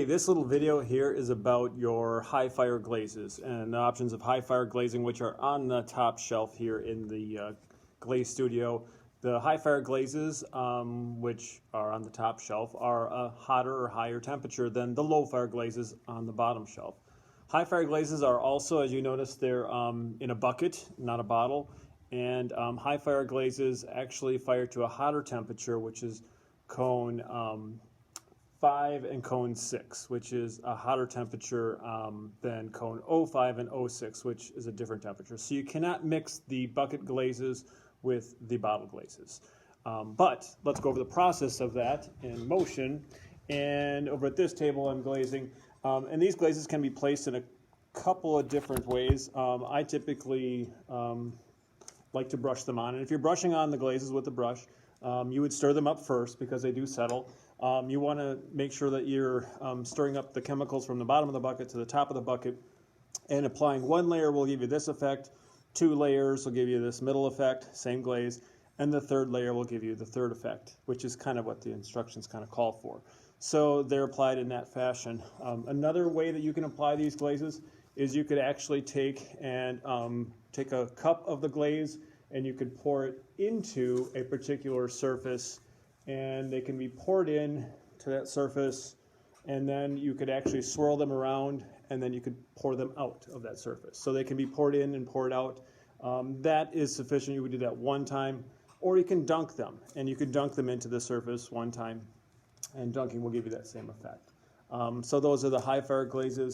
Okay, this little video here is about your high fire glazes and the options of high fire glazing, which are on the top shelf here in the Glaze studio. The high fire glazes, which are on the top shelf, are a hotter or higher temperature than the low fire glazes on the bottom shelf. High fire glazes are also, as you notice, they're in a bucket, not a bottle. And high fire glazes actually fire to a hotter temperature, which is cone 5 and cone 6, which is a hotter temperature than cone 05 and 06, which is a different temperature. So you cannot mix the bucket glazes with the bottle glazes. But let's go over the process of that in motion. And over at this table I'm glazing. And these glazes can be placed in a couple of different ways. I typically like to brush them on. And if you're brushing on the glazes with the brush, you would stir them up first because they do settle. You want to make sure that you're stirring up the chemicals from the bottom of the bucket to the top of the bucket, and applying one layer will give you this effect, 2 layers will give you this middle effect, same glaze, and the 3rd layer will give you the 3rd effect, which is kind of what the instructions kind of call for. So they're applied in that fashion. Another way that you can apply these glazes is you could actually take a cup of the glaze and you could pour it into a particular surface, and they can be poured in to that surface, and then you could actually swirl them around, and then you could pour them out of that surface. So they can be poured in and poured out. That is sufficient. You would do that one time, or you can dunk them, and you could dunk them into the surface one time, and dunking will give you that same effect. So those are the high fire glazes.